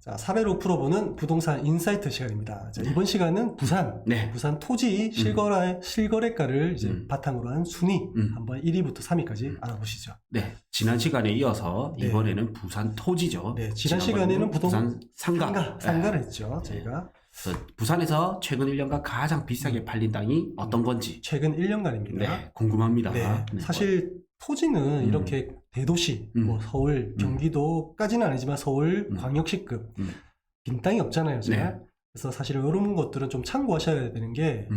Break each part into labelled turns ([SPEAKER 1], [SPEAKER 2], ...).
[SPEAKER 1] 자, 사례로 풀어보는 부동산 인사이트 시간입니다. 자, 이번 시간은 부산 토지 실거래가를 이제 바탕으로 한 순위 한번 1위부터 3위까지 알아보시죠.
[SPEAKER 2] 네, 지난 시간에 이어서 이번에는 부산 토지죠.
[SPEAKER 1] 네, 지난 시간에는
[SPEAKER 2] 부산
[SPEAKER 1] 상가를 했죠. 저희가
[SPEAKER 2] 부산에서 최근 1년간 가장 비싸게 팔린 땅이 어떤 건지
[SPEAKER 1] 최근 1년간입니다.
[SPEAKER 2] 네, 궁금합니다.
[SPEAKER 1] 네, 사실 토지는 이렇게 대도시, 뭐 서울, 경기도까지는 아니지만 서울, 광역시급 빈 땅이 없잖아요, 제가. 그래서 사실 이런 것들은 좀 참고하셔야 되는 게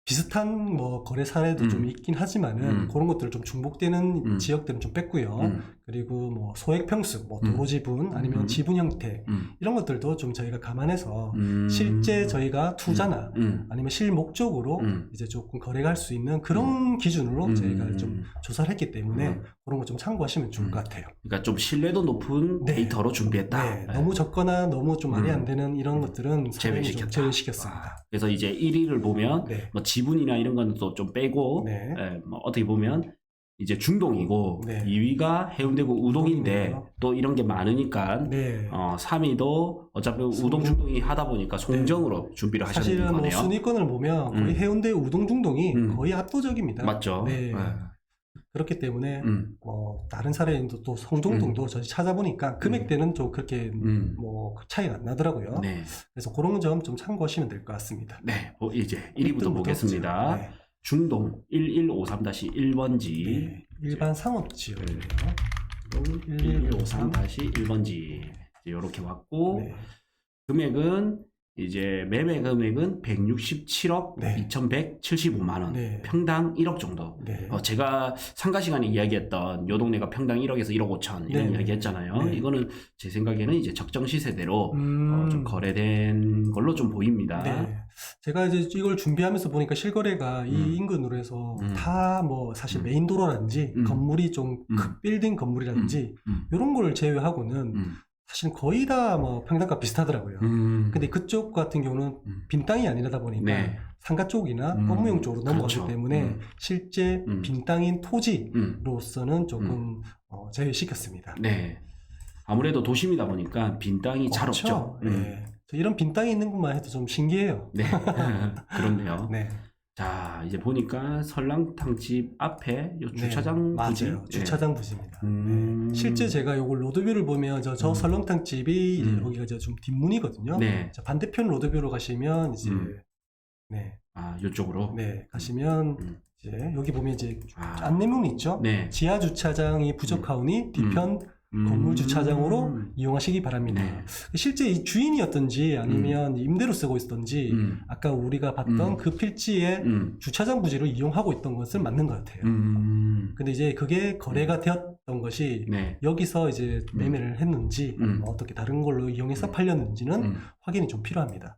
[SPEAKER 1] 비슷한 뭐 거래 사례도 좀 있긴 하지만은 그런 것들을 좀 중복되는 지역들은 좀 뺐고요. 그리고 뭐 소액 평수, 뭐 도로 지분 아니면 지분 형태 이런 것들도 좀 저희가 감안해서 실제 저희가 투자나 아니면 실목적으로 이제 조금 거래가 할 수 있는 그런 기준으로 저희가 좀 조사를 했기 때문에 그런 거 좀 참고하시면 좋을 것 같아요.
[SPEAKER 2] 그러니까 좀 신뢰도 높은 데이터로 준비했다.
[SPEAKER 1] 네, 너무 적거나 너무 좀 말이 안 되는 이런 것들은 제외시켰습니다.
[SPEAKER 2] 그래서 이제 1위를 보면 뭐 지분이나 이런 건 또 좀 빼고 뭐 어떻게 보면 이제 중동이고 2위가 해운대구 우동인데 또 이런 게 많으니까 3위도 어차피 우동 중동이 하다 보니까 송정으로 준비를 하셨는 거네요.
[SPEAKER 1] 사실은 뭐 순위권을 보면 거의 해운대 우동 중동이 거의 압도적입니다.
[SPEAKER 2] 맞죠.
[SPEAKER 1] 네. 그렇기 때문에 다른 사례인도 또 송정동도 저희 찾아보니까 금액대는 좀 그렇게 뭐 차이가 안 나더라고요. 그래서 그런 점 좀 참고하시면 될 것 같습니다.
[SPEAKER 2] 네, 이제 1위부터 보겠습니다. 중동 1153-1번지
[SPEAKER 1] 일반 상업지역이네요.
[SPEAKER 2] 1153-1번지 이렇게 왔고 금액은 이제 매매 금액은 167억 2175만원 평당 1억 정도. 제가 상가 시간에 이야기했던 요 동네가 평당 1억에서 1억 5천 이런 이야기 했잖아요. 이거는 제 생각에는 이제 적정 시세대로 좀 거래된 걸로 좀 보입니다.
[SPEAKER 1] 제가 이제 이걸 준비하면서 보니까 실거래가 이 인근으로 해서 다 뭐 사실 메인 도로라든지 건물이 좀 빌딩 건물이라든지 이런 걸 제외하고는 사실 거의 다 뭐 평당가 비슷하더라고요. 근데 그쪽 같은 경우는 빈 땅이 아니라다 보니까 상가 쪽이나 업무용 쪽으로 넘어가기 때문에 실제 빈 땅인 토지로서는 조금 제외시켰습니다.
[SPEAKER 2] 아무래도 도심이다 보니까 빈 땅이 잘 없죠.
[SPEAKER 1] 이런 빈 땅이 있는 것만 해도 좀 신기해요.
[SPEAKER 2] 그렇네요. 자, 이제 보니까 설렁탕집 앞에 요 주차장 부지.
[SPEAKER 1] 맞아요. 주차장 부지입니다. 실제 제가 요걸 로드뷰를 보면 저 설렁탕집이 이제 여기가 좀 뒷문이거든요. 자, 반대편 로드뷰로 가시면 이제
[SPEAKER 2] 요쪽으로
[SPEAKER 1] 가시면 이제 여기 보면 이제 안내문이 있죠. 지하 주차장이 부족하오니 뒤편 건물 주차장으로 이용하시기 바랍니다. 실제 이 주인이었던지 아니면 임대로 쓰고 있었던지 아까 우리가 봤던 그 필지에 주차장 부지로 이용하고 있던 것은 맞는 것 같아요. 근데 이제 그게 거래가 되었던 것이 여기서 이제 매매를 했는지 어떻게 다른 걸로 이용해서 팔렸는지는 확인이 좀 필요합니다.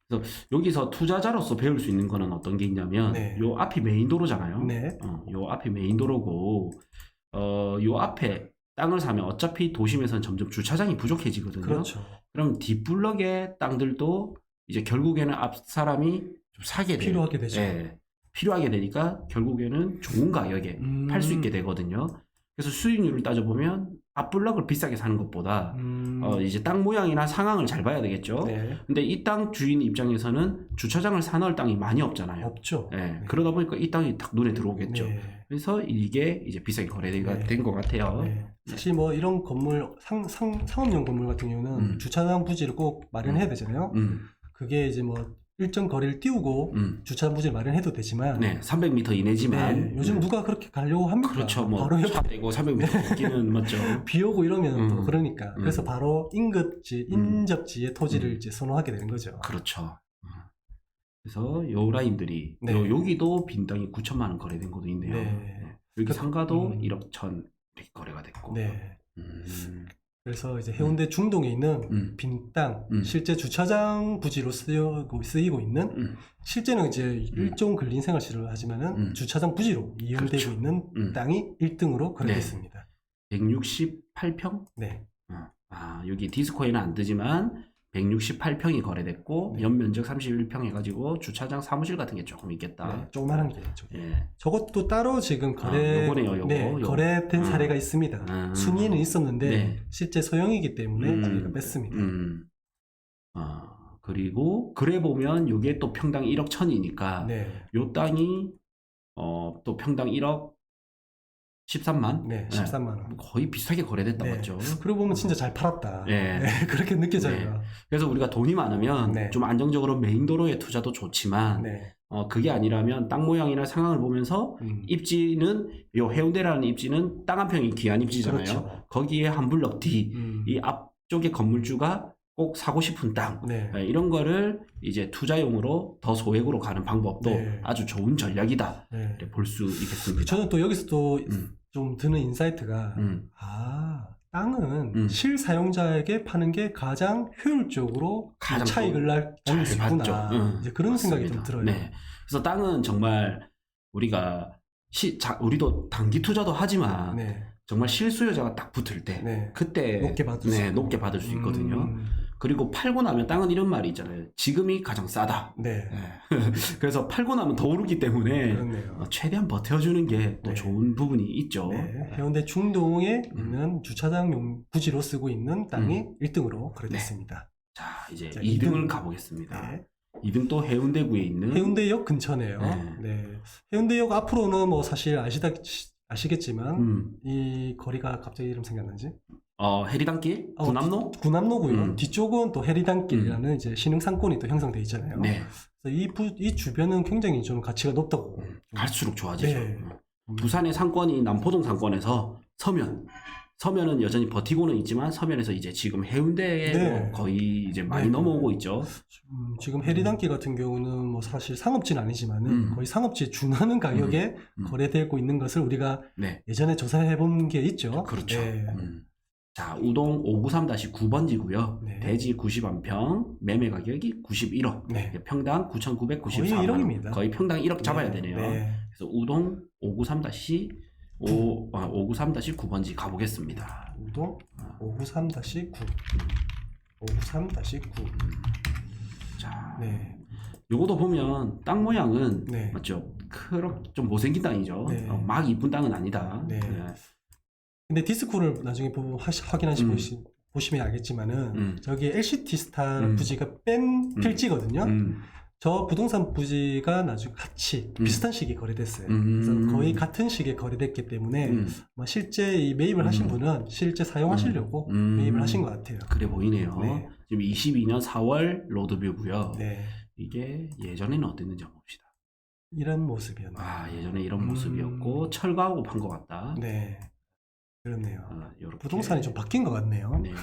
[SPEAKER 2] 그래서 여기서 투자자로서 배울 수 있는 거는 어떤 게 있냐면 요 앞이 메인 도로잖아요. 요 앞이 메인 도로고 요 앞에 땅을 사면 어차피 도심에서는 점점 주차장이 부족해지거든요. 그럼 뒷블럭의 땅들도 이제 결국에는 앞 사람이 좀 사게 돼요.
[SPEAKER 1] 필요하게 되죠.
[SPEAKER 2] 필요하게 되니까 결국에는 좋은 가격에 팔 수 있게 되거든요. 그래서 수익률을 따져보면 앞블럭을 비싸게 사는 것보다 이제 땅 모양이나 상황을 잘 봐야 되겠죠. 근데 이 땅 주인 입장에서는 주차장을 사놓을 땅이 많이 없잖아요.
[SPEAKER 1] 없죠.
[SPEAKER 2] 그러다 보니까 이 땅이 딱 눈에 들어오겠죠. 그래서 이게 이제 비싸게 거래가 된 것 같아요.
[SPEAKER 1] 사실 뭐 이런 건물 상업용 건물 같은 경우는 주차장 부지를 꼭 마련해야 되잖아요. 그게 이제 뭐 일정 거리를 띄우고 주차장 부지를 마련해도 되지만
[SPEAKER 2] 300m 이내지만
[SPEAKER 1] 요즘 누가 그렇게 가려고 합니까?
[SPEAKER 2] 그렇죠. 뭐
[SPEAKER 1] 바로
[SPEAKER 2] 차 대고 300m 넘기는 맞죠.
[SPEAKER 1] 비 오고 이러면 또 그러니까 그래서 바로 인접지의 토지를 이제 선호하게 되는 거죠.
[SPEAKER 2] 그렇죠. 그래서 요 라인들이 여기도 빈 땅이 9천만 원 거래된 것도 있네요. 여기 상가도 1억 1천 이렇게 거래가 됐고.
[SPEAKER 1] 그래서 이제 해운대 중동에 있는 빈 땅, 실제 주차장 부지로 쓰이고 있는 실제는 이제 일종 근린생활시설을 하지만은 주차장 부지로 이용되고 있는 땅이 1등으로 거래됐습니다.
[SPEAKER 2] 168평? 여기 디스코에는 안 뜨지만 168평이 거래됐고
[SPEAKER 1] 네.
[SPEAKER 2] 연면적 31평 해가지고 주차장 사무실 같은 게 조금 있겠다.
[SPEAKER 1] 네, 조그만한 게.
[SPEAKER 2] 예.
[SPEAKER 1] 저것도 따로 지금
[SPEAKER 2] 요거네요, 요거.
[SPEAKER 1] 네,
[SPEAKER 2] 요거.
[SPEAKER 1] 거래된 사례가 있습니다. 순위는 있었는데
[SPEAKER 2] 네.
[SPEAKER 1] 실제 소형이기 때문에 저희가 뺐습니다.
[SPEAKER 2] 그리고 그래 보면 요게 또 평당 1억 1천이니까
[SPEAKER 1] 네.
[SPEAKER 2] 요 땅이 또 평당 1억 13만?
[SPEAKER 1] 네, 13만 원.
[SPEAKER 2] 거의 비슷하게 거래됐다
[SPEAKER 1] 네.
[SPEAKER 2] 맞죠?
[SPEAKER 1] 그러고 보면 진짜 잘 팔았다.
[SPEAKER 2] 네.
[SPEAKER 1] 네, 그렇게 느껴져요.
[SPEAKER 2] 네. 그래서 우리가 돈이 많으면
[SPEAKER 1] 네.
[SPEAKER 2] 좀 안정적으로 메인 도로에 투자도 좋지만
[SPEAKER 1] 네.
[SPEAKER 2] 그게 아니라면 땅 모양이나 상황을 보면서 입지는 요 해운대라는 입지는 땅 한 평이 귀한 입지잖아요.
[SPEAKER 1] 그렇죠.
[SPEAKER 2] 거기에 한 블럭 뒤 이 앞쪽에 건물주가 꼭 사고 싶은 땅
[SPEAKER 1] 네.
[SPEAKER 2] 이런 거를 이제 투자용으로 더 소액으로 가는 방법도
[SPEAKER 1] 네.
[SPEAKER 2] 아주 좋은 전략이다.
[SPEAKER 1] 네.
[SPEAKER 2] 볼 수 있겠습니다.
[SPEAKER 1] 저는 또 여기서 또 좀 드는 인사이트가 땅은 실사용자에게 파는 게 가장 효율적으로
[SPEAKER 2] 가장
[SPEAKER 1] 차익을 낼 수 있구나. 이제 그런 생각이 좀 들어요.
[SPEAKER 2] 네. 그래서 땅은 정말 우리가 우리도 단기 투자도 하지만
[SPEAKER 1] 네.
[SPEAKER 2] 정말 실수요자가 딱 붙을 때
[SPEAKER 1] 네.
[SPEAKER 2] 그때 높게 받을 수 있거든요. 그리고 팔고 나면 땅은 이런 말이 있잖아요. 지금이 가장 싸다.
[SPEAKER 1] 네.
[SPEAKER 2] 그래서 팔고 나면 더 오르기 때문에
[SPEAKER 1] 그렇네요.
[SPEAKER 2] 최대한 버텨주는 게 또
[SPEAKER 1] 네.
[SPEAKER 2] 좋은 부분이 있죠.
[SPEAKER 1] 네. 해운대 중동에 있는 주차장 부지로 쓰고 있는 땅이 1등으로 거래됐습니다.
[SPEAKER 2] 자, 이제 2등을 가보겠습니다. 네. 2등 또 해운대구에 있는
[SPEAKER 1] 해운대역 근처네요. 네. 해운대역 앞으로는 뭐 사실 아시겠지만 이 거리가 갑자기 이름 생각나지?
[SPEAKER 2] 해리단길? 구남로?
[SPEAKER 1] 구남로고요. 뒤쪽은 또 해리단길이라는 이제 신흥상권이 또 형성돼 있잖아요.
[SPEAKER 2] 네.
[SPEAKER 1] 그래서 이 주변은 굉장히 좀 가치가 높다고.
[SPEAKER 2] 갈수록 좋아지죠.
[SPEAKER 1] 네.
[SPEAKER 2] 부산의 상권이 남포동 상권에서 서면은 여전히 버티고는 있지만 서면에서 이제 지금 해운대에
[SPEAKER 1] 네.
[SPEAKER 2] 거의 이제 많이 넘어오고 있죠.
[SPEAKER 1] 지금 해리단길 같은 경우는 뭐 사실 상업지는 아니지만은 거의 상업지에 준하는 가격에 거래되고 있는 것을 우리가 예전에 조사해 본 게 있죠.
[SPEAKER 2] 그렇죠. 자, 우동 593-9번지고요.
[SPEAKER 1] 네.
[SPEAKER 2] 대지 91평, 매매 가격이 91억.
[SPEAKER 1] 네.
[SPEAKER 2] 평당 9,994만
[SPEAKER 1] 거의 1억입니다.
[SPEAKER 2] 원. 거의 평당 1억 잡아야
[SPEAKER 1] 네.
[SPEAKER 2] 되네요.
[SPEAKER 1] 네.
[SPEAKER 2] 그래서 우동 593-9번지 가보겠습니다.
[SPEAKER 1] 우동 593-9. 593-9.
[SPEAKER 2] 자,
[SPEAKER 1] 네.
[SPEAKER 2] 요것도 보면 땅 모양은
[SPEAKER 1] 네.
[SPEAKER 2] 맞죠? 그렇게 좀 못생긴 땅이죠.
[SPEAKER 1] 네.
[SPEAKER 2] 막 이쁜 땅은 아니다.
[SPEAKER 1] 네. 근데 디스코를 나중에 확인하시고 보시면 알겠지만은 저기 LCT 스타 부지가 뺀 필지거든요. 저 부동산 부지가 나중에 같이 비슷한 시기에 거래됐어요. 그래서 거의 같은 시기에 거래됐기 때문에 뭐 실제 이 매입을 하신 분은 실제 사용하시려고 매입을 하신 것 같아요.
[SPEAKER 2] 그래 보이네요.
[SPEAKER 1] 네.
[SPEAKER 2] 지금 22년 4월 로드뷰고요.
[SPEAKER 1] 네.
[SPEAKER 2] 이게 예전에는 어땠는지 한번 봅시다.
[SPEAKER 1] 이런 모습이었네요.
[SPEAKER 2] 예전에 이런 모습이었고 철거하고 판 것 같다.
[SPEAKER 1] 네. 그렇네요.
[SPEAKER 2] 요렇게.
[SPEAKER 1] 부동산이 좀 바뀐 것 같네요.
[SPEAKER 2] 네.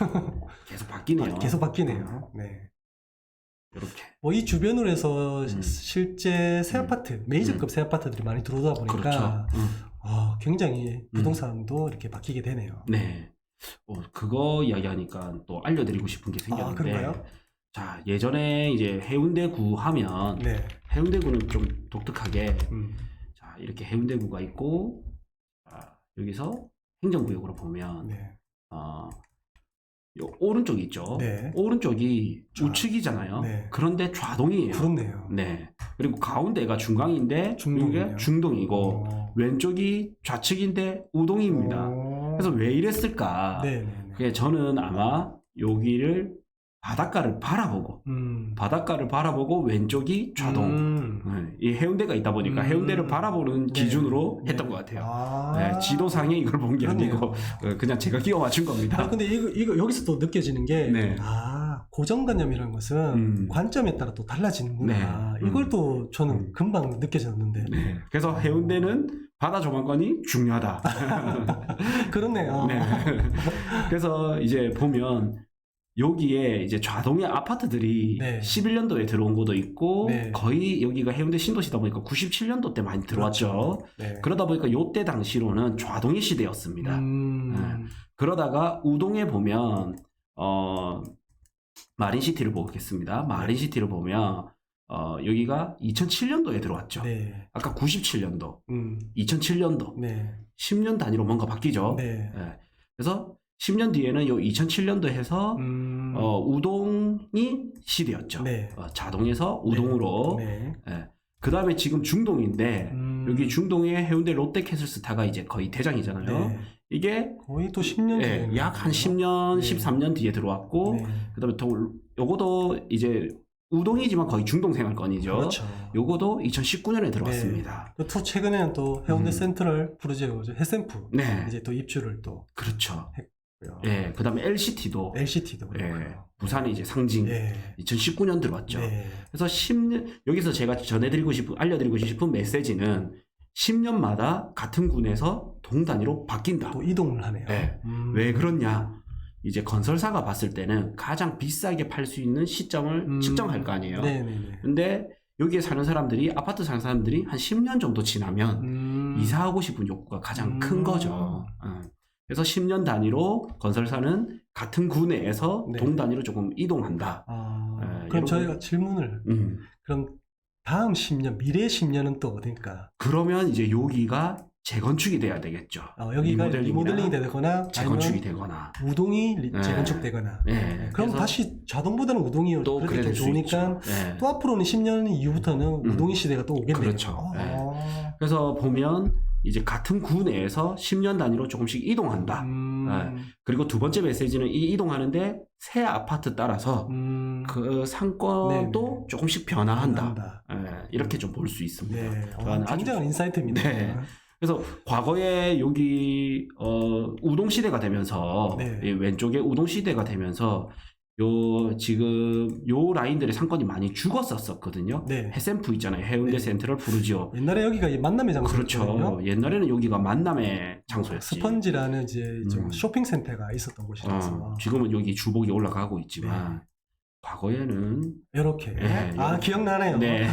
[SPEAKER 2] 계속 바뀌네요.
[SPEAKER 1] 계속 바뀌네요. 네.
[SPEAKER 2] 이렇게.
[SPEAKER 1] 뭐 이 주변으로 해서 실제 새 아파트, 메이저급 새 아파트들이 많이 들어오다 보니까
[SPEAKER 2] 그렇죠.
[SPEAKER 1] 굉장히 부동산도 이렇게 바뀌게 되네요.
[SPEAKER 2] 네. 그거 이야기하니까 또 알려드리고 싶은 게 생겼는데.
[SPEAKER 1] 그런가요?
[SPEAKER 2] 자, 예전에 이제 해운대구 하면
[SPEAKER 1] 네.
[SPEAKER 2] 해운대구는 좀 독특하게 자, 이렇게 해운대구가 있고 여기서 행정구역으로 보면
[SPEAKER 1] 네.
[SPEAKER 2] 요 오른쪽이 있죠.
[SPEAKER 1] 네.
[SPEAKER 2] 오른쪽이 우측이잖아요.
[SPEAKER 1] 네.
[SPEAKER 2] 그런데 좌동이에요.
[SPEAKER 1] 그렇네요.
[SPEAKER 2] 네. 그리고 가운데가 중강인데 이게 중동이고 왼쪽이 좌측인데 우동입니다. 그래서 왜 이랬을까?
[SPEAKER 1] 네.
[SPEAKER 2] 그게 저는 아마 여기를 바닷가를 바라보고 왼쪽이 좌동. 이 해운대가 있다 보니까 해운대를 바라보는 기준으로 했던 것 같아요. 네, 지도상에 이걸 본 게 아니고 그냥 제가 끼워 맞춘 겁니다.
[SPEAKER 1] 근데 이거 여기서 또 느껴지는 게 고정관념이라는 것은 관점에 따라 또 달라지는구나.
[SPEAKER 2] 네.
[SPEAKER 1] 이걸 또 저는 금방 느껴졌는데.
[SPEAKER 2] 네. 그래서 해운대는 바다 조망권이 중요하다.
[SPEAKER 1] 그렇네요.
[SPEAKER 2] 네. 그래서 이제 보면 여기에 이제 좌동의 아파트들이 11년도에 들어온 곳도 있고 거의 여기가 해운대 신도시다 보니까 97년도 때 많이 들어왔죠.
[SPEAKER 1] 그렇죠.
[SPEAKER 2] 그러다 보니까 요때 당시로는 좌동의 시대였습니다. 그러다가 우동에 보면 마린시티를 보겠습니다. 마린시티를 보면 여기가 2007년도에 들어왔죠.
[SPEAKER 1] 네.
[SPEAKER 2] 아까 97년도, 2007년도, 10년 단위로 뭔가 바뀌죠. 그래서 10년 뒤에는 요 2007년도 해서 우동이 시대였죠.
[SPEAKER 1] 네.
[SPEAKER 2] 자동에서 우동으로.
[SPEAKER 1] 네.
[SPEAKER 2] 예. 그 다음에 지금 중동인데 여기 중동에 해운대 롯데캐슬스타가 이제 거의 대장이잖아요.
[SPEAKER 1] 네.
[SPEAKER 2] 이게
[SPEAKER 1] 거의 또 10년
[SPEAKER 2] 예, 약 한 10년,
[SPEAKER 1] 네.
[SPEAKER 2] 13년 뒤에 들어왔고
[SPEAKER 1] 네.
[SPEAKER 2] 그다음에 또 요거도 이제 우동이지만 거의 중동 생활권이죠.
[SPEAKER 1] 그렇죠.
[SPEAKER 2] 요거도 2019년에 들어왔습니다.
[SPEAKER 1] 네. 또 최근에는 또 해운대 센트럴 프로지오 해샘프
[SPEAKER 2] 네.
[SPEAKER 1] 이제 또 입주를 또
[SPEAKER 2] 그렇죠.
[SPEAKER 1] 했고요.
[SPEAKER 2] 예, 그다음에 LCT도
[SPEAKER 1] 그렇고요.
[SPEAKER 2] 부산의 이제 상징
[SPEAKER 1] 예.
[SPEAKER 2] 2019년 들어왔죠.
[SPEAKER 1] 네.
[SPEAKER 2] 그래서 10년 여기서 제가 알려드리고 싶은 메시지는 10년마다 같은 군에서 동 단위로 바뀐다.
[SPEAKER 1] 또 이동을 하네요.
[SPEAKER 2] 네. 왜 그렇냐? 이제 건설사가 봤을 때는 가장 비싸게 팔 수 있는 시점을 측정할 거 아니에요.
[SPEAKER 1] 네네네.
[SPEAKER 2] 근데 여기에 사는 사람들이 아파트 사는 사람들이 한 10년 정도 지나면 이사하고 싶은 욕구가 가장 큰 거죠. 그래서 10년 단위로 건설사는 같은 구내에서
[SPEAKER 1] 네.
[SPEAKER 2] 동 단위로 조금 이동한다.
[SPEAKER 1] 그럼 저희가 질문을 그럼 다음 10년 미래 10년은 또 어딜까?
[SPEAKER 2] 그러면 이제 여기가 재건축이 돼야 되겠죠.
[SPEAKER 1] 여기가 리모델링이 되거나
[SPEAKER 2] 재건축이 되거나
[SPEAKER 1] 우동이 재건축되거나.
[SPEAKER 2] 네.
[SPEAKER 1] 그럼 다시 자동보다는 우동이
[SPEAKER 2] 또
[SPEAKER 1] 그렇게 좀 좋으니까
[SPEAKER 2] 네.
[SPEAKER 1] 또 앞으로는 10년 이후부터는 우동이 시대가 또 오겠네요.
[SPEAKER 2] 그렇죠. 네. 그래서 보면 이제 같은 구 내에서 10년 단위로 조금씩 이동한다. 그리고 두 번째 메시지는 이 이동하는데 새 아파트 따라서 그 상권도
[SPEAKER 1] 네네.
[SPEAKER 2] 조금씩 변화한다. 이렇게 좀 볼 수 있습니다.
[SPEAKER 1] 네. 굉장한 인사이트입니다.
[SPEAKER 2] 네. 그래서 과거에 여기 우동 시대가 되면서
[SPEAKER 1] 네.
[SPEAKER 2] 왼쪽에 우동 시대가 되면서 지금 요 라인들의 상권이 많이 죽었었거든요.
[SPEAKER 1] 네.
[SPEAKER 2] 해샘프 있잖아요. 해운대
[SPEAKER 1] 네.
[SPEAKER 2] 센트럴 부르지오.
[SPEAKER 1] 옛날에 여기가 만남의 장소였거든요.
[SPEAKER 2] 그렇죠. 옛날에는 여기가 만남의 장소였지.
[SPEAKER 1] 스펀지라는 이제 좀 쇼핑센터가 있었던 곳이라서.
[SPEAKER 2] 지금은 여기 주복이 올라가고 있지만
[SPEAKER 1] 네.
[SPEAKER 2] 과거에는
[SPEAKER 1] 이렇게.
[SPEAKER 2] 네,
[SPEAKER 1] 기억나네요.
[SPEAKER 2] 네.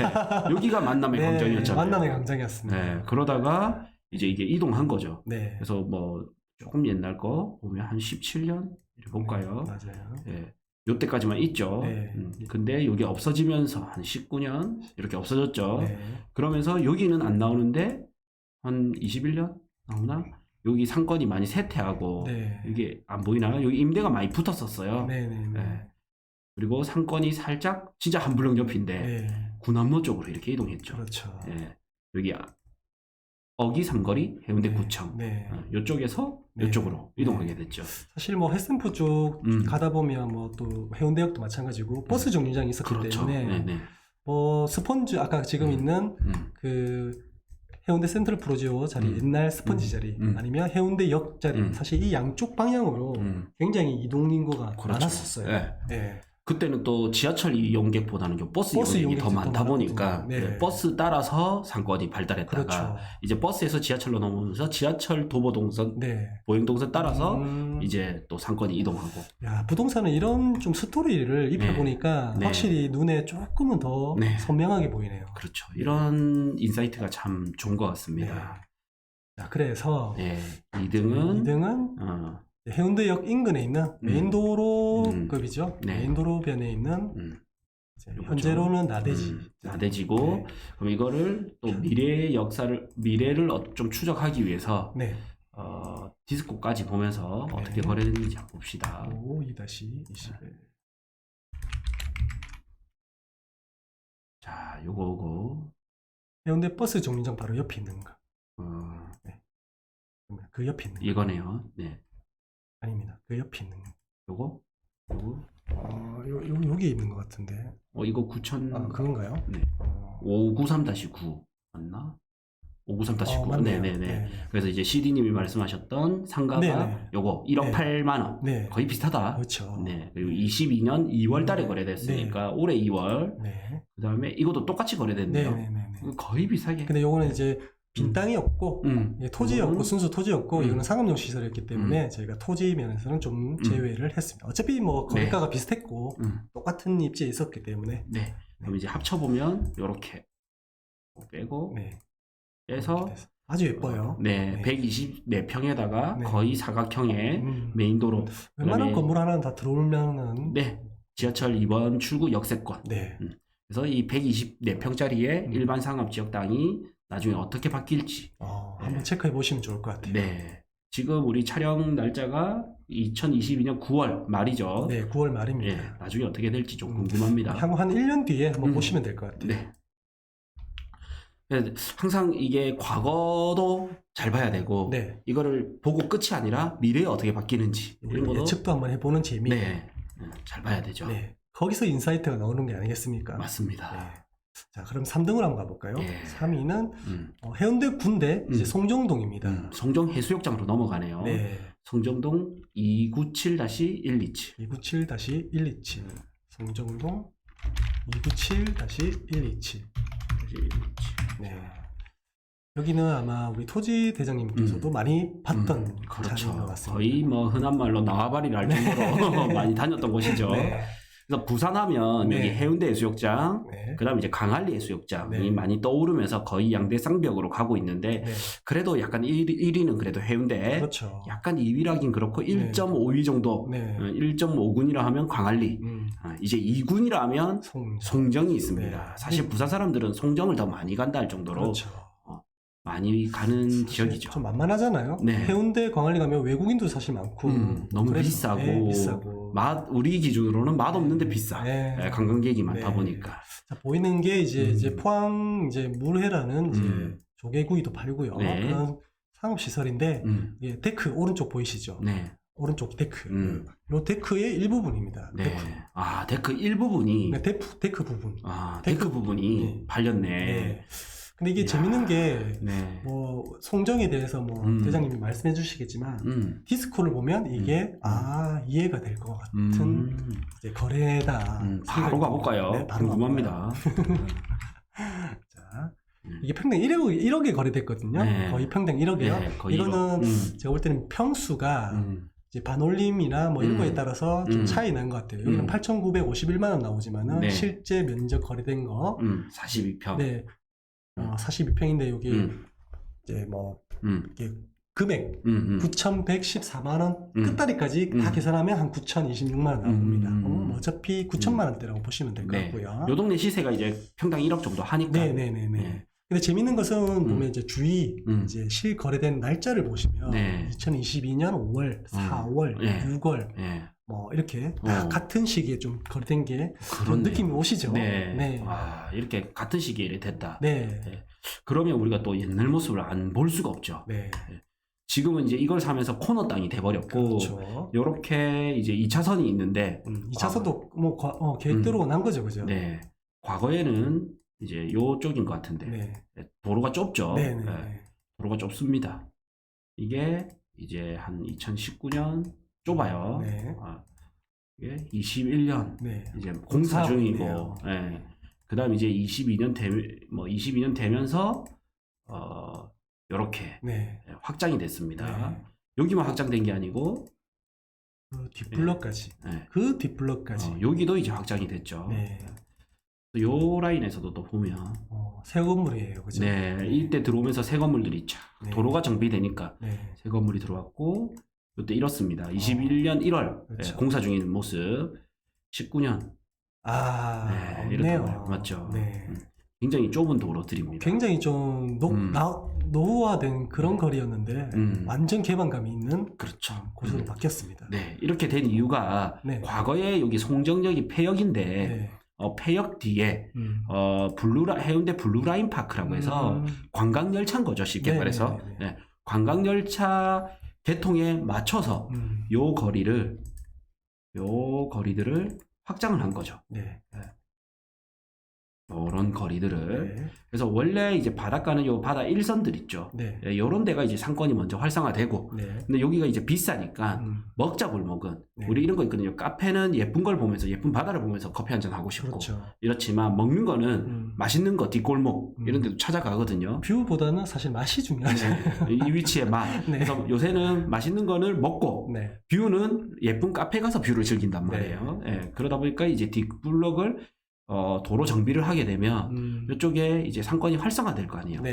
[SPEAKER 2] 여기가 만남의
[SPEAKER 1] 네,
[SPEAKER 2] 광장이었잖아요.
[SPEAKER 1] 만남의 광장이었습니다.
[SPEAKER 2] 네. 그러다가 이제 이게 이동한 거죠.
[SPEAKER 1] 네.
[SPEAKER 2] 그래서 뭐 조금 옛날 거 보면 한 17년 이렇게 볼까요?
[SPEAKER 1] 맞아요.
[SPEAKER 2] 네. 요때까지만 있죠.
[SPEAKER 1] 네.
[SPEAKER 2] 근데 여기 없어지면서 한 19년 이렇게 없어졌죠.
[SPEAKER 1] 네.
[SPEAKER 2] 그러면서 여기는 안 나오는데 한 21년 나오나? 여기 상권이 많이 쇠퇴하고
[SPEAKER 1] 네.
[SPEAKER 2] 이게 안 보이나요? 여기 임대가 많이 붙었었어요.
[SPEAKER 1] 네네네.
[SPEAKER 2] 네. 그리고 상권이 살짝 진짜 한블럭 옆인데
[SPEAKER 1] 네.
[SPEAKER 2] 군함로 쪽으로 이렇게 이동했죠.
[SPEAKER 1] 그렇죠.
[SPEAKER 2] 네. 여기 어기 삼거리 해운대구청
[SPEAKER 1] 네.
[SPEAKER 2] 이쪽에서
[SPEAKER 1] 네.
[SPEAKER 2] 이쪽으로 이동하게 됐죠.
[SPEAKER 1] 사실 뭐 해센프 쪽 가다 보면 뭐 또 해운대역도 마찬가지고 버스 정류장이 있었기
[SPEAKER 2] 그렇죠.
[SPEAKER 1] 때문에
[SPEAKER 2] 네네.
[SPEAKER 1] 뭐 스펀지 아까 지금 있는 그 해운대 센트럴 프로지오 자리 옛날 스펀지 자리 아니면 해운대역 자리 사실 이 양쪽 방향으로 굉장히 이동 인구가
[SPEAKER 2] 그렇죠.
[SPEAKER 1] 많았었어요.
[SPEAKER 2] 네.
[SPEAKER 1] 네.
[SPEAKER 2] 그때는 또 지하철 이용객보다는 좀 버스 이용객이 더 많다 보니까
[SPEAKER 1] 네.
[SPEAKER 2] 버스 따라서 상권이 발달했다가
[SPEAKER 1] 그렇죠.
[SPEAKER 2] 이제 버스에서 지하철로 넘어오면서 지하철 도보동선,
[SPEAKER 1] 네.
[SPEAKER 2] 보행동선 따라서 이제 또 상권이 이동하고.
[SPEAKER 1] 야, 부동산은 이런 좀 스토리를 입혀보니까
[SPEAKER 2] 네.
[SPEAKER 1] 확실히 눈에 조금은 더
[SPEAKER 2] 네.
[SPEAKER 1] 선명하게 보이네요.
[SPEAKER 2] 그렇죠. 이런 인사이트가 참 좋은 것 같습니다.
[SPEAKER 1] 자, 그래서
[SPEAKER 2] 네. 2등은
[SPEAKER 1] 해운대역 인근에 있는 메인도로급이죠.
[SPEAKER 2] 네.
[SPEAKER 1] 메인도로변에 있는 현재로는 나대지고
[SPEAKER 2] 네. 그럼 이거를 또 미래를 좀 추적하기 위해서
[SPEAKER 1] 네.
[SPEAKER 2] 디스코까지 보면서 어떻게 거래되는지 한번 봅시다.
[SPEAKER 1] 2-21.
[SPEAKER 2] 자, 요거
[SPEAKER 1] 해운대 버스 정류장 바로 옆에 있는 거. 네. 그 옆에 있는 거.
[SPEAKER 2] 이거네요. 네.
[SPEAKER 1] 아닙니다. 그 옆에 있는 거.
[SPEAKER 2] 요거?
[SPEAKER 1] 여기 있는 것 같은데.
[SPEAKER 2] 이거 9,000.
[SPEAKER 1] 그건가요?
[SPEAKER 2] 네. 593-9 맞나? 593-9. 네네네. 그래서 이제 CD님이 말씀하셨던 상가가
[SPEAKER 1] 네네.
[SPEAKER 2] 요거 1억
[SPEAKER 1] 네.
[SPEAKER 2] 8만 원.
[SPEAKER 1] 네.
[SPEAKER 2] 거의 비슷하다.
[SPEAKER 1] 그렇죠.
[SPEAKER 2] 네. 그리고 22년 2월 달에 거래됐으니까 올해 2월.
[SPEAKER 1] 네.
[SPEAKER 2] 그 다음에 이것도 똑같이 거래됐네요.
[SPEAKER 1] 네네네.
[SPEAKER 2] 거의 비슷하게.
[SPEAKER 1] 근데 요거는 이제 빈 땅이었고 토지였고 순수 토지였고 이거는 상업용 시설이었기 때문에 저희가 토지 면에서는 좀 제외를 했습니다. 어차피 뭐 거래가가 비슷했고 똑같은 입지에 있었기 때문에.
[SPEAKER 2] 네. 그럼 이제 합쳐보면 요렇게 빼고 빼서
[SPEAKER 1] 아주 예뻐요.
[SPEAKER 2] 네. 124평에다가 거의 사각형의 메인도로.
[SPEAKER 1] 웬만한 건물 하나는 다 들어오면은
[SPEAKER 2] 네. 지하철 2번 출구 역세권.
[SPEAKER 1] 네.
[SPEAKER 2] 그래서 이 124평짜리의 일반 상업지역 땅이 나중에 어떻게 바뀔지
[SPEAKER 1] 한번 체크해 보시면 좋을 것 같아요.
[SPEAKER 2] 네. 지금 우리 촬영 날짜가 2022년 9월 말이죠.
[SPEAKER 1] 네, 9월 말입니다.
[SPEAKER 2] 예, 나중에 어떻게 될지 좀 궁금합니다.
[SPEAKER 1] 향후 한 1년 뒤에 한번 보시면 될 것 같아요.
[SPEAKER 2] 네. 항상 이게 과거도 잘 봐야 되고
[SPEAKER 1] 네.
[SPEAKER 2] 이거를 보고 끝이 아니라 미래에 어떻게 바뀌는지 이런 것도
[SPEAKER 1] 예측도 한번 해보는 재미.
[SPEAKER 2] 네, 잘 봐야 되죠.
[SPEAKER 1] 네. 거기서 인사이트가 나오는 게 아니겠습니까?
[SPEAKER 2] 맞습니다.
[SPEAKER 1] 네. 자, 그럼 3등을 한번 가볼까요?
[SPEAKER 2] 예.
[SPEAKER 1] 3위는 해운대 군대 이제 송정동입니다.
[SPEAKER 2] 송정 해수욕장으로 넘어가네요.
[SPEAKER 1] 네.
[SPEAKER 2] 송정동 297-127.
[SPEAKER 1] 297-127. 송정동 297-127. 네. 여기는 아마 우리 토지 대장님께서도 많이 봤던
[SPEAKER 2] 그렇죠.
[SPEAKER 1] 자리인 것 같습니다.
[SPEAKER 2] 거의 뭐 흔한 말로 나와바리를 할 정도로 많이 다녔던 곳이죠.
[SPEAKER 1] 네.
[SPEAKER 2] 그래서 부산하면
[SPEAKER 1] 네.
[SPEAKER 2] 여기 해운대 해수욕장,
[SPEAKER 1] 네.
[SPEAKER 2] 그다음에 이제 강한리 해수욕장이
[SPEAKER 1] 네.
[SPEAKER 2] 많이 떠오르면서 거의 양대 쌍벽으로 가고 있는데
[SPEAKER 1] 네.
[SPEAKER 2] 그래도 약간 1위는 그래도 해운대,
[SPEAKER 1] 그렇죠.
[SPEAKER 2] 약간 2위라긴 그렇고 1.5위 정도,
[SPEAKER 1] 네.
[SPEAKER 2] 1.5군이라 하면 강한리, 이제 2군이라 하면 송정이 있습니다.
[SPEAKER 1] 네.
[SPEAKER 2] 사실 부산 사람들은 송정을 더 많이 간다 할 정도로
[SPEAKER 1] 그렇죠.
[SPEAKER 2] 많이 가는 지역이죠.
[SPEAKER 1] 좀 만만하잖아요.
[SPEAKER 2] 네.
[SPEAKER 1] 해운대 광안리 가면 외국인도 사실 많고
[SPEAKER 2] 너무
[SPEAKER 1] 그래서,
[SPEAKER 2] 비싸고,
[SPEAKER 1] 네, 비싸고
[SPEAKER 2] 우리 기준으로는 맛없는데 비싸.
[SPEAKER 1] 네.
[SPEAKER 2] 관광객이 많다
[SPEAKER 1] 네.
[SPEAKER 2] 보니까.
[SPEAKER 1] 자, 보이는 게 이제 포항 이제 물회라는 이제 조개구이도 팔고요.
[SPEAKER 2] 네.
[SPEAKER 1] 그런 상업 시설인데 예, 데크 오른쪽 보이시죠?
[SPEAKER 2] 네.
[SPEAKER 1] 오른쪽 데크. 요 데크의 일부분입니다.
[SPEAKER 2] 네.
[SPEAKER 1] 데크.
[SPEAKER 2] 아, 데크 일부분이.
[SPEAKER 1] 네, 데크 부분.
[SPEAKER 2] 아, 데크 부분이
[SPEAKER 1] 네.
[SPEAKER 2] 팔렸네.
[SPEAKER 1] 네. 근데 이게 재밌는 게,
[SPEAKER 2] 네.
[SPEAKER 1] 뭐, 송정에 대해서 뭐, 대장님이 말씀해 주시겠지만, 디스코를 보면 이게, 이해가 될 것 같은 이제 거래다.
[SPEAKER 2] 바로 가볼까요?
[SPEAKER 1] 네, 바로
[SPEAKER 2] 궁금합니다.
[SPEAKER 1] 자, 이게 평당 1억에 거래됐거든요.
[SPEAKER 2] 네.
[SPEAKER 1] 거의 평당 1억이요.
[SPEAKER 2] 네, 거의
[SPEAKER 1] 이거는 제가 볼 때는 평수가 이제 반올림이나 뭐 이런 거에 따라서 좀 차이 난 것 같아요. 여기는 8,951만 원 나오지만은
[SPEAKER 2] 네.
[SPEAKER 1] 실제 면적 거래된 거
[SPEAKER 2] 42평.
[SPEAKER 1] 네. 42평인데 여기 이제 뭐 이게 금액 9,114만 원 끝다리까지 다 계산하면 한 9,026만 원 나옵니다. 어차피 9천만 원대라고 보시면 될 것
[SPEAKER 2] 네.
[SPEAKER 1] 같고요.
[SPEAKER 2] 요 동네 시세가 이제 평당 1억 정도 하니까.
[SPEAKER 1] 네네네네. 네. 근데 재밌는 것은 보면 이제 주위 이제 실거래된 날짜를 보시면
[SPEAKER 2] 네.
[SPEAKER 1] 2022년 5월, 4월,
[SPEAKER 2] 네.
[SPEAKER 1] 6월
[SPEAKER 2] 네.
[SPEAKER 1] 뭐 이렇게 다 같은 시기에 좀 거래된 게 그런 느낌이 오시죠.
[SPEAKER 2] 네.
[SPEAKER 1] 네.
[SPEAKER 2] 와, 이렇게 같은 시기에 됐다.
[SPEAKER 1] 네.
[SPEAKER 2] 네. 그러면 우리가 또 옛날 모습을 안 볼 수가 없죠.
[SPEAKER 1] 네.
[SPEAKER 2] 지금은 이제 이걸 사면서 코너 땅이 돼버렸고,
[SPEAKER 1] 그렇죠.
[SPEAKER 2] 요렇게 이제 2차선이 있는데,
[SPEAKER 1] 2차선도 뭐 계획대로 난 거죠, 그죠?
[SPEAKER 2] 네. 과거에는 이제 요쪽인 것 같은데,
[SPEAKER 1] 네.
[SPEAKER 2] 도로가 좁죠.
[SPEAKER 1] 네.
[SPEAKER 2] 네. 도로가 좁습니다. 이게 이제 한 2019년 좁아요.
[SPEAKER 1] 네.
[SPEAKER 2] 이게 21년
[SPEAKER 1] 네.
[SPEAKER 2] 이제 공사 중이고, 예. 그다음 이제 22년 되면서 요렇게
[SPEAKER 1] 네.
[SPEAKER 2] 확장이 됐습니다.
[SPEAKER 1] 네.
[SPEAKER 2] 여기만 확장된 게 아니고
[SPEAKER 1] 그 뒷블럭까지.
[SPEAKER 2] 네.
[SPEAKER 1] 그 뒷블럭까지.
[SPEAKER 2] 여기도 이제 확장이 됐죠.
[SPEAKER 1] 네.
[SPEAKER 2] 요 라인에서도 또 보면
[SPEAKER 1] 새 건물이에요, 그죠?
[SPEAKER 2] 네, 이때 들어오면서 새 건물들이 쫙 도로가 정비되니까
[SPEAKER 1] 네.
[SPEAKER 2] 새 건물이 들어왔고 이때 이렇습니다. 21년 1월
[SPEAKER 1] 그렇죠.
[SPEAKER 2] 공사 중인 모습. 19년
[SPEAKER 1] 없네요.
[SPEAKER 2] 이렇다고요. 맞죠?
[SPEAKER 1] 네.
[SPEAKER 2] 굉장히 좁은 도로들입니다.
[SPEAKER 1] 굉장히 좀 노후화된 그런 거리였는데 완전 개방감이 있는
[SPEAKER 2] 그렇죠.
[SPEAKER 1] 곳으로 바뀌었습니다.
[SPEAKER 2] 네, 이렇게 된 이유가 과거에 여기 송정역이 폐역인데 폐역 뒤에 해운대 블루라인 파크라고 해서 관광열차인 거죠, 쉽게 말해서. 네, 관광열차 개통에 맞춰서 요 거리들을 확장을 한 거죠.
[SPEAKER 1] 네.
[SPEAKER 2] 이런 거리들을. 그래서 원래 이제 바닷가는 요 바다 일선들 있죠. 요런 데가 이제 상권이 먼저 활성화되고. 근데 여기가 이제 비싸니까 먹자 골목은 우리 이런 거 있거든요. 카페는 예쁜 걸 보면서 예쁜 바다를 보면서 커피 한잔 하고 싶고.
[SPEAKER 1] 그렇죠.
[SPEAKER 2] 이렇지만 먹는 거는 맛있는 거 뒷골목 이런 데도 찾아가거든요.
[SPEAKER 1] 뷰보다는 사실 맛이 중요하죠.
[SPEAKER 2] 이 위치의 맛. 그래서 요새는 맛있는 거를 먹고 뷰는 예쁜 카페 가서 뷰를 즐긴단 말이에요. 그러다 보니까 이제 뒷블럭을 도로 정비를 하게 되면 이쪽에 이제 상권이 활성화될 거 아니에요.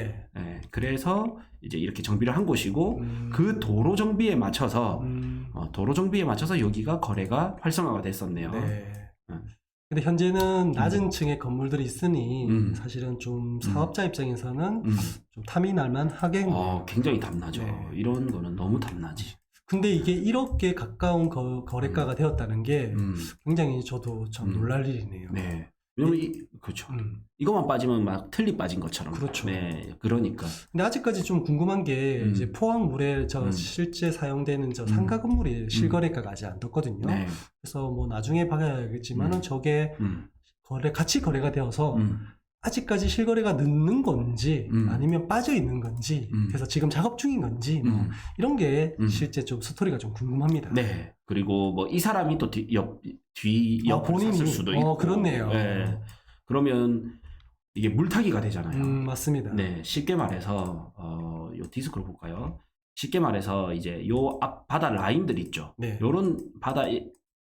[SPEAKER 2] 그래서 이제 이렇게 정비를 한 곳이고 그 도로 정비에 맞춰서 여기가 거래가 활성화가 됐었네요.
[SPEAKER 1] 근데 현재는 낮은 층의 건물들이 있으니 사실은 좀 사업자 입장에서는 좀 탐이 날만 하겠네요.
[SPEAKER 2] 굉장히 탐나죠. 이런 거는 너무 탐나지.
[SPEAKER 1] 근데 이게 1억에 가까운 거래가가 되었다는 게 굉장히 저도 참 놀랄 일이네요.
[SPEAKER 2] 네. 왜냐면 그렇죠. 이것만 빠지면 막 틀니 빠진 것처럼.
[SPEAKER 1] 그렇죠.
[SPEAKER 2] 네, 그러니까.
[SPEAKER 1] 근데 아직까지 좀 궁금한 게 이제 포항물에 실제 사용되는 상가 건물이 실거래가가 아직 안 떴거든요.
[SPEAKER 2] 네.
[SPEAKER 1] 그래서 뭐 나중에 봐야겠지만은 저게 같이 거래가 되어서 아직까지 실거래가 늦는 건지 아니면 빠져 있는 건지 그래서 지금 작업 중인 건지 뭐 이런 게 실제 좀 스토리가 좀 궁금합니다.
[SPEAKER 2] 네. 그리고 뭐 이 사람이 또 옆을
[SPEAKER 1] 본인이
[SPEAKER 2] 샀을 수도 있고.
[SPEAKER 1] 그렇네요.
[SPEAKER 2] 네. 그러면 이게 물타기가 되잖아요.
[SPEAKER 1] 맞습니다.
[SPEAKER 2] 네. 쉽게 말해서 요 디스크로 볼까요? 쉽게 말해서 이제 요 앞 바다 라인들 있죠.
[SPEAKER 1] 네.
[SPEAKER 2] 요런 바다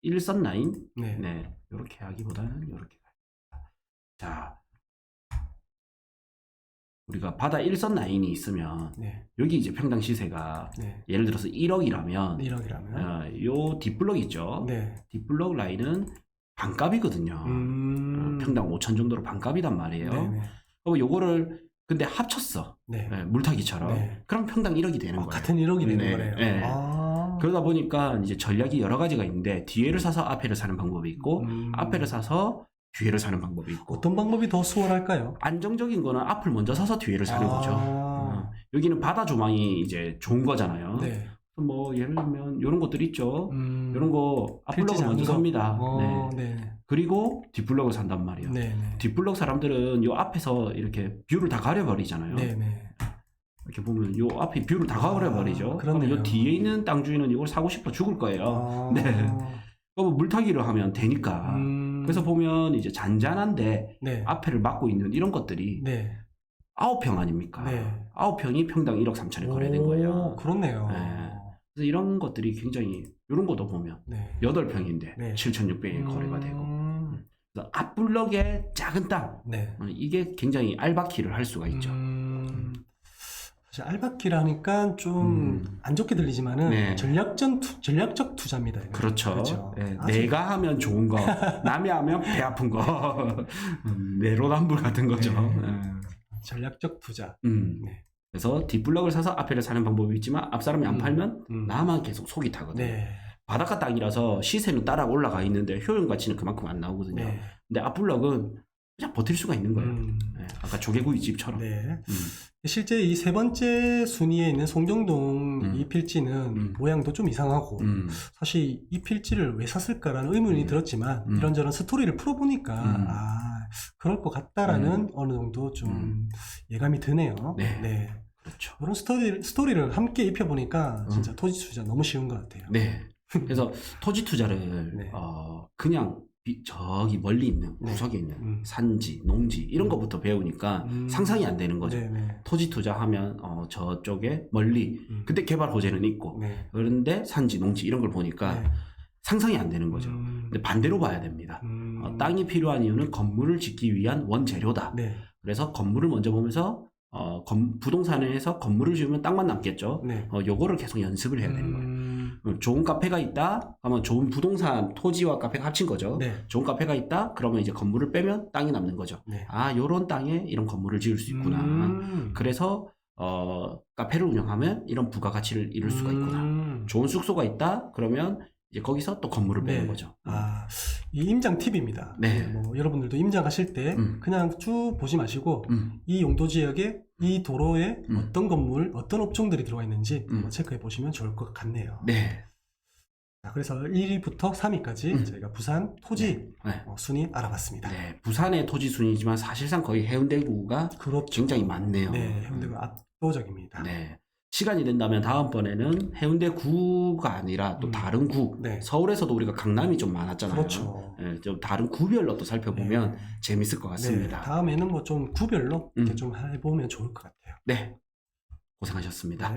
[SPEAKER 2] 일선 라인.
[SPEAKER 1] 네.
[SPEAKER 2] 네. 요렇게 하기보다는 요렇게. 자. 우리가 바다 일선 라인이 있으면
[SPEAKER 1] 네.
[SPEAKER 2] 여기 이제 평당 시세가
[SPEAKER 1] 네.
[SPEAKER 2] 예를 들어서 1억이라면 요 뒷블럭 있죠.
[SPEAKER 1] 네.
[SPEAKER 2] 뒷블럭 라인은 반값이거든요. 평당 5천 정도로 반값이단 말이에요. 그럼 요거를 근데 합쳤어.
[SPEAKER 1] 네.
[SPEAKER 2] 네, 물타기처럼. 네. 그럼 평당 1억이 되는 거예요.
[SPEAKER 1] 같은 1억이 되는
[SPEAKER 2] 네.
[SPEAKER 1] 거네요.
[SPEAKER 2] 네. 그러다 보니까 이제 전략이 여러 가지가 있는데 뒤에를 사서 앞에를 사는 방법이 있고 앞에를 사서 뒤에를 사는 방법이 있고.
[SPEAKER 1] 어떤 방법이 더 수월할까요?
[SPEAKER 2] 안정적인 거는 앞을 먼저 사서 뒤에를 사는 거죠. 여기는 바다 조망이 이제 좋은 거잖아요. 네. 뭐 예를 들면 이런 것들 있죠. 이런 거 앞블럭을 먼저 삽니다. 네. 그리고 뒷블럭을 산단 말이에요. 뒷블럭 사람들은 요 앞에서 이렇게 뷰를 다 가려버리잖아요. 이렇게 보면 요 앞에 뷰를 다 가려버리죠. 그러면 요 뒤에 있는 땅 주인은 이걸 사고 싶어 죽을 거예요. 네. 그럼 물타기를 하면 되니까. 그래서 보면 이제 잔잔한데 앞에를 막고 있는 이런 것들이 9평 아닙니까? 9평이 평당 1억 3천에 거래된 거예요.
[SPEAKER 1] 그렇네요.
[SPEAKER 2] 그래서 이런 것들이 굉장히 이런 것도 보면 8평인데 7,600에 거래가 되고 그래서 앞블럭의 작은 땅 이게 굉장히 알바키를 할 수가 있죠.
[SPEAKER 1] 사실 알바키를 하니까 좀 안 좋게 들리지만은 전략적 투자입니다. 이거.
[SPEAKER 2] 그렇죠. 네. 내가 하면 좋은 거, 남이 하면 배 아픈 거, 내로남불 같은 거죠.
[SPEAKER 1] 전략적 투자.
[SPEAKER 2] 그래서 뒷블럭을 사서 앞에를 사는 방법이 있지만 앞 사람이 안 팔면 나만 계속 속이 타거든요. 바닷가 땅이라서 시세는 따라 올라가 있는데 효용 가치는 그만큼 안 나오거든요. 근데 앞블럭은 그냥 버틸 수가 있는 거예요. 아까 조개구이집처럼.
[SPEAKER 1] 실제 이 세 번째 순위에 있는 송정동 이 필지는 모양도 좀 이상하고 사실 이 필지를 왜 샀을까라는 의문이 들었지만 이런저런 스토리를 풀어보니까 그럴 것 같다라는 어느 정도 좀 예감이 드네요.
[SPEAKER 2] 그렇죠.
[SPEAKER 1] 이런 스토리를 함께 입혀보니까 진짜 토지 투자 너무 쉬운 것 같아요.
[SPEAKER 2] 그래서 토지 투자를 그냥 저기 멀리 있는 구석에 있는 산지, 농지 이런 것부터 배우니까 상상이 안 되는 거죠. 토지 투자하면 저쪽에 멀리 근데 개발 호재는 있고 그런데 산지, 농지 이런 걸 보니까 상상이 안 되는 거죠. 근데 반대로 봐야 됩니다. 땅이 필요한 이유는 건물을 짓기 위한 원재료다. 그래서 건물을 먼저 보면서 부동산에서 건물을 지으면 땅만 남겠죠. 요거를 계속 연습을 해야 되는 거예요. 좋은 카페가 있다 하면 좋은 부동산 토지와 카페가 합친 거죠. 좋은 카페가 있다 그러면 이제 건물을 빼면 땅이 남는 거죠. 요런 땅에 이런 건물을 지을 수 있구나. 그래서 카페를 운영하면 이런 부가가치를 이룰 수가 있구나. 좋은 숙소가 있다 그러면 이제 거기서 또 건물을 빼는 거죠.
[SPEAKER 1] 이 임장 팁입니다. 뭐 여러분들도 임장하실 때 그냥 쭉 보지 마시고 이 용도 지역에 이 도로에 어떤 건물, 어떤 업종들이 들어가 있는지 체크해 보시면 좋을 것 같네요. 자, 그래서 1위부터 3위까지 저희가 부산 토지 순위 알아봤습니다.
[SPEAKER 2] 부산의 토지 순위지만 사실상 거의 해운대구가 굉장히 많네요.
[SPEAKER 1] 해운대구가 압도적입니다.
[SPEAKER 2] 시간이 된다면 다음번에는 해운대구가 아니라 또 다른 구, 서울에서도 우리가 강남이 좀 많았잖아요. 좀 다른 구별로 또 살펴보면 재밌을 것 같습니다.
[SPEAKER 1] 다음에는 뭐 좀 구별로 이렇게 좀 해보면 좋을 것 같아요.
[SPEAKER 2] 고생하셨습니다.